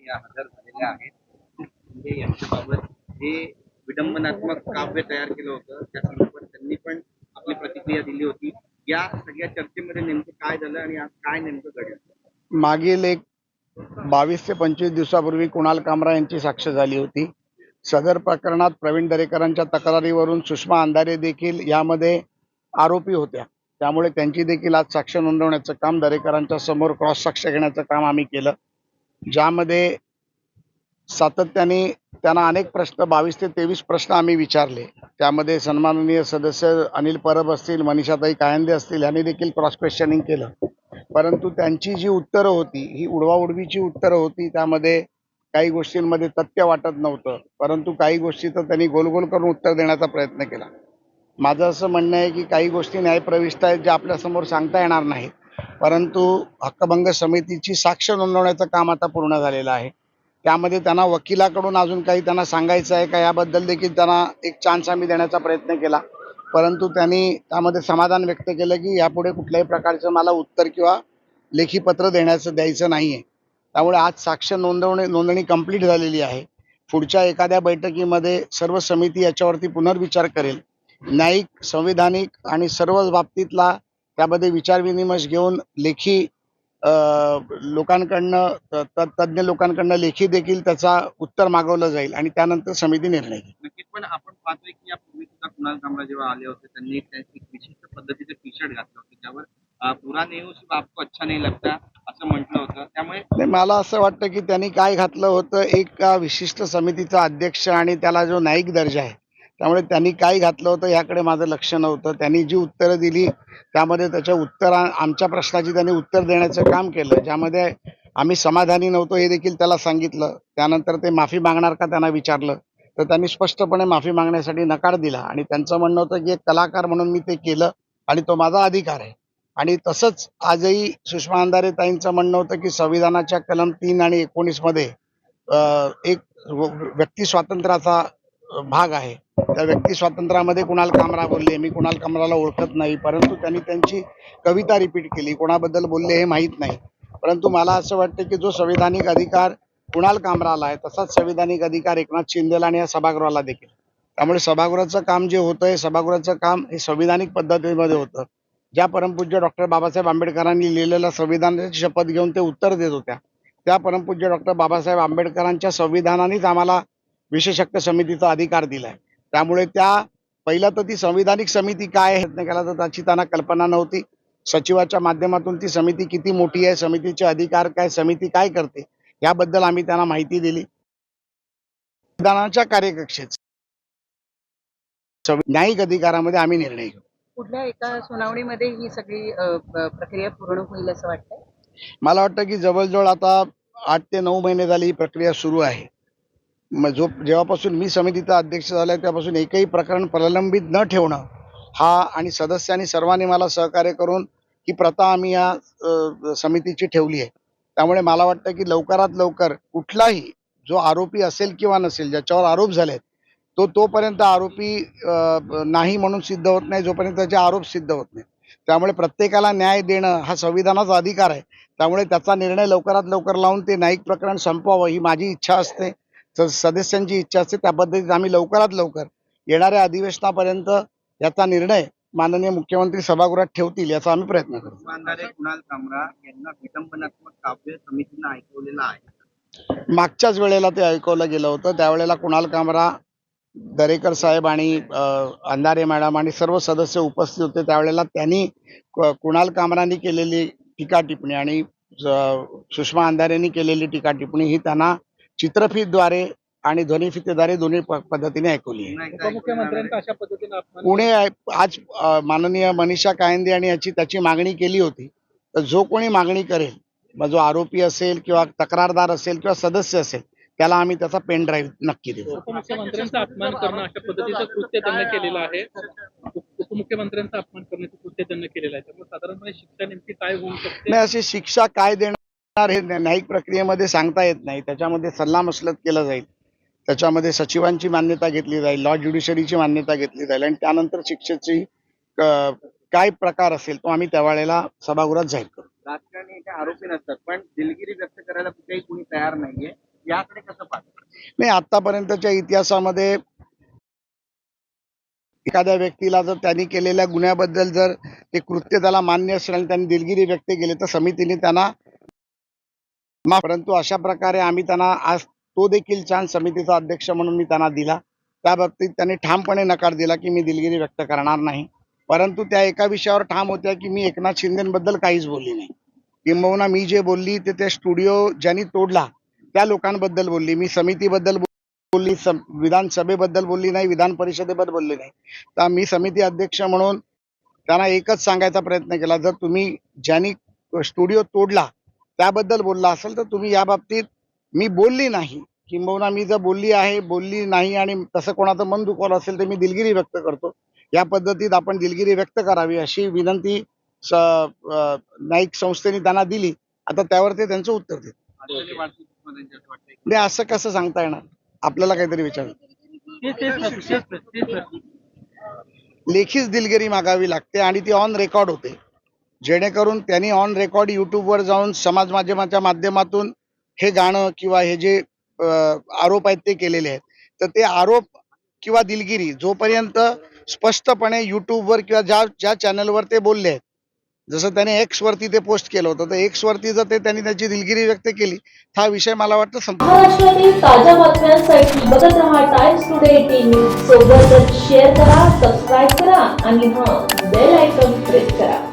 त्या हजर झालेल्या आहेत. म्हणजे यांच्याबाबत जे विडंबनात्मक काव्य तयार केलं होतं त्या संदर्भात त्यांनी पण आपली प्रतिक्रिया दिली होती. या सगळ्या चर्चेमध्ये नेमकं काय झालं आणि आज काय नेमकं घडलं? मागील एक 22 ते 25 दिवसापूर्वी कुणाल कामरा यांची साक्ष झाली होती. सदर प्रकरणात प्रवीण दरेकरांच्या तक्रारीवरून सुषमा अंधारे देखील यामध्ये आरोपी होत्या. त्यामुळे त्यांची देखील आज साक्ष नोंदवण्याचं काम दरेकरांच्या समोर क्रॉस साक्ष घेण्याचं काम आम्ही केलं, ज्यामध्ये सातत्याने त्यांना अनेक प्रश्न 22 ते 23 प्रश्न आम्ही विचारले. त्यामध्ये सन्माननीय सदस्य अनिल परब असतील, मनीषाताई कायंदे असतील यांनी देखील क्रॉस क्वेश्चनिंग केलं. परंतु त्यांची जी उत्तरं होती ही उडवाउडवीची उत्तरं होती. त्यामध्ये काही गोष्टींमध्ये तथ्य वाटत नव्हतं, परंतु काही गोष्टी तर त्यांनी गोल करून उत्तर देण्याचा प्रयत्न केला. माझं असं म्हणणं आहे की काही गोष्टी न्यायप्रविष्ट आहेत ज्या आपल्यासमोर सांगता येणार नाहीत, परंतु हक्कभंग समितीची साक्ष नोंदवण्याचं काम आता पूर्ण झालेलं आहे. त्यामध्ये त्यांना वकिलाकडून अजून काही त्यांना सांगायचं आहे का याबद्दल देखील त्यांना एक चान्स आम्ही देण्याचा प्रयत्न केला, परंतु त्यांनी त्यामध्ये समाधान व्यक्त केलं की यापुढे कुठल्याही प्रकारचं मला उत्तर किंवा लेखी पत्र द्यायचं नाही आहे. त्यामुळे आज साक्ष नोंदणी कंप्लीट झालेली आहे. पुढच्या एखाद्या बैठकीमध्ये सर्व समिती याच्यावरती पुनर्विचार करेल. न्यायिक, संविधानिक आणि सर्व बाबतीतला त्यामध्ये विचारविनिमय घेऊन लेखी लोकांकडनं तज्ज्ञ लोकांकडनं लेखी देखील त्याचा उत्तर मागवलं जाईल आणि त्यानंतर समिती निर्णय घेईल. नक्कीच. पण आपण पाहतोय की यापूर्वी सुद्धा कुणाल कामरा जेव्हा आले होते त्यांनी एक विशिष्ट पद्धतीचं टी शर्ट घातलं होतं, ज्यावर पुरा नेहरू सिर्फ आपको अच्छा नहीं लगता असं म्हटलं होतं. त्यामुळे मला असं वाटतं की त्यांनी काय घातलं होतं, एक विशिष्ट समितीचा अध्यक्ष आणि त्याला जो न्यायिक दर्जा आहे, त्यामुळे त्यांनी काय घातलं होतं याकडे माझं लक्ष नव्हतं. त्यांनी जी उत्तरं दिली त्यामध्ये त्याच्या आमच्या प्रश्नाची त्यांनी उत्तर देण्याचं काम केलं, ज्यामध्ये आम्ही समाधानी नव्हतो हे देखील त्याला सांगितलं. त्यानंतर ते माफी मागणार का त्यांना विचारलं, तर त्यांनी स्पष्टपणे माफी मागण्यासाठी नकार दिला आणि त्यांचं म्हणणं होतं की एक कलाकार म्हणून मी ते केलं आणि तो माझा अधिकार आहे. आणि तसंच आजही सुषमा अंधारे ताईंचं म्हणणं होतं की संविधानाच्या कलम 3 आणि 19 मध्ये एक व्यक्ती स्वातंत्र्याचा भाग आहे. त्या व्यक्ती स्वातंत्र्यामध्ये कुणाल कामरा बोलले, मी कुणाल कामराला ओळखत नाही, परंतु त्यांनी त्यांची कविता रिपीट केली. कोणाबद्दल बोलले हे माहीत नाही, परंतु मला असं वाटतं की जो संविधानिक अधिकार कुणाल कामराला आहे तसाच संविधानिक अधिकार एकनाथ शिंदेला आणि या सभागृहाला देखील. त्यामुळे सभागृहाचं काम जे होतं, सभागृहाचं काम हे संविधानिक पद्धतीमध्ये होतं. ज्या परमपूज्य डॉक्टर बाबासाहेब आंबेडकरांनी लिहिलेल्या संविधानाची शपथ घेऊन ते उत्तर देत होत्या, त्या परमपूज्य डॉक्टर बाबासाहेब आंबेडकरांच्या संविधानानेच आम्हाला विशेष हक्क समितीचा अधिकार दिलाय. त्यामुळे पहिला तर ती संविधानिक समिती काय आहे प्रयत्न केला तर त्याची त्यांना कल्पना नव्हती. सचिवाच्या माध्यमातून ती समिती किती मोठी आहे, समितीचे अधिकार काय, समिती काय करते याबद्दल आम्ही त्यांना माहिती दिली. संविधानाच्या कार्यकक्षेत न्यायिक अधिकारामध्ये आम्ही निर्णय घेऊ. कुठल्या एका सुनावणीमध्ये ही सगळी प्रक्रिया पूर्ण होईल असं वाटतंय? मला वाटतं की जवळजवळ आता 8 ते 9 महिने झाली ही प्रक्रिया सुरू आहे. जेव्हापासून मी समितीचा अध्यक्ष झालाय त्यापासून एकही प्रकरण प्रलंबित न ठेवणं हा आणि सदस्यांनी सर्वांनी मला सहकार्य करून ही प्रथा आम्ही या समितीची ठेवली आहे. त्यामुळे मला वाटतं की लवकरात लवकर कुठलाही जो आरोपी असेल किंवा नसेल, ज्याच्यावर आरोप झालेत तोपर्यंत आरोपी नाही म्हणून सिद्ध होत नाही, जोपर्यंत त्याचे आरोप सिद्ध होत नाही. त्यामुळे प्रत्येकाला न्याय देणं हा संविधानाचा अधिकार आहे. त्यामुळे त्याचा निर्णय लवकरात लवकर लावून ते न्यायिक प्रकरण संपवावं ही माझी इच्छा असते, सदस्यांची इच्छा असते. त्या पद्धतीने आम्ही लवकरात लवकर येणाऱ्या अधिवेशनापर्यंत याचा निर्णय माननीय मुख्यमंत्री सभागृहात ठेवतील याचा आम्ही प्रयत्न करू. कुणाल कामरा यांना विडंबनात्मक काव्य समितीनं ऐकवलेलं आहे. मागच्याच वेळेला ते ऐकवलं गेलं होतं. त्यावेळेला कुणाल कामरा, दरेकर साहेब आणि अंधारे मॅडम आणि सर्व सदस्य उपस्थित होते. त्यावेळेला त्यांनी कुणाल कामरांनी केलेली टीका टिप्पणी आणि सुषमा अंधारेंनी केलेली टीका टिप्पणी ही त्यांना चित्रफितद्वारे आणि ध्वनिफितीद्वारे दोन्ही पद्धतीने ऐकवली आहे. उपमुख्यमंत्र्यांचा अशा पद्धतीने पुणे आज माननीय मनीषा कायंदे आणि त्याची मागणी केली होती. तर जो कोणी मागणी करेल, जो आरोपी असेल किंवा तक्रारदार असेल किंवा सदस्य असेल, त्याला आम्ही त्याचा पेन ड्राईव्ह नक्की देऊ. उपमुख्यमंत्र्यांचा अपमान करणं अशा पद्धतीचं कृत्य त्यांना केलेलं आहे. उपमुख्यमंत्र्यांचा अपमान करण्याचं कृत्य त्यांना केलेलं आहे. त्यामुळे साधारणपणे शिक्षा नेमकी काय होऊ शकते? नाही, अशी शिक्षा काय देणार हे न्यायिक प्रक्रियेमध्ये सांगता येत नाही. त्याच्यामध्ये सल्लामसलत केलं जाईल, त्याच्यामध्ये सचिवांची मान्यता घेतली जाईल, लॉ ज्युडिशरीची मान्यता घेतली जाईल आणि त्यानंतर शिक्षेची काय प्रकार असेल तो आम्ही त्यावेळेला सभागृहात जाहीर करू. राजकारणी आरोपी नसतात, पण दिलगिरी व्यक्त करायला कुठेही कोणी तयार नाहीये. याकडे कसं पाहता? नाही, आतापर्यंतच्या इतिहासामध्ये एखाद्या व्यक्तीला जर त्यांनी केलेल्या गुन्ह्याबद्दल जर ते कृत्य त्याला मान्य असेल आणि त्यांनी दिलगिरी व्यक्त केली तर समितीने त्यांना परंतु अशा प्रकारे आम्ही त्यांना आज तो देखील चान्स समितीचा अध्यक्ष म्हणून मी त्यांना दिला. त्या बाबतीत त्यांनी ठामपणे नकार दिला की मी दिलगिरी व्यक्त करणार नाही. परंतु त्या एका विषयावर ठाम होत्या की मी एकनाथ शिंदेबद्दल काहीच बोलली नाही. किंबहुना मी जे बोलली ते त्या स्टुडिओ ज्यांनी तोडला त्या लोकांबद्दल बोलली. मी समितीबद्दल बोलली, विधानसभेबद्दल बोलली नाही, विधान परिषदेबद्दल बोलली नाही. तर मी समिती अध्यक्ष म्हणून त्यांना एकच सांगायचा प्रयत्न केला, जर तुम्ही ज्यांनी स्टुडिओ तोडला त्याबद्दल बोलला असेल तर तुम्ही या बाबतीत मी बोलली नाही, किंबहुना मी जर बोलली नाही आणि तसं कोणाचं मन दुखवलं असेल तर मी दिलगिरी व्यक्त करतो. या पद्धतीत आपण दिलगिरी व्यक्त करावी अशी विनंती न्यायिक संस्थेने त्यांना दिली. आता त्यावर ते त्यांचं उत्तर देत. अडचणी वाढतील तुम्हाला असं वाटतंय? म्हणजे असं कसं सांगता येणार? आपल्याला काहीतरी विचार लेखीच दिलगिरी मागावी लागते आणि ती ऑन रेकॉर्ड होते, जेणेकरून त्यांनी ऑन रेकॉर्ड युट्यूबवर जाऊन समाज माध्यमाच्या माध्यमातून हे गाणं किंवा हे जे आरोप आहेत ते केलेले आहेत. तर ते आरोप किंवा दिलगिरी जोपर्यंत स्पष्टपणे युट्यूबवर किंवा ज्या चॅनलवर ते बोलले आहेत, जसं त्याने एक्स वरती ते पोस्ट केलं होतं, तर एक्स वरती जर त्यांनी त्याची दिलगिरी व्यक्त केली हा विषय मला वाटतं संपला. महाराष्ट्रातील ताज्या बातम्यांसाठी बघत रहा टाइम्स टुडे टीव्ही. सोबतच शेअर करा, सबस्क्राईब करा आणि बेल आयकॉन प्रेस करा.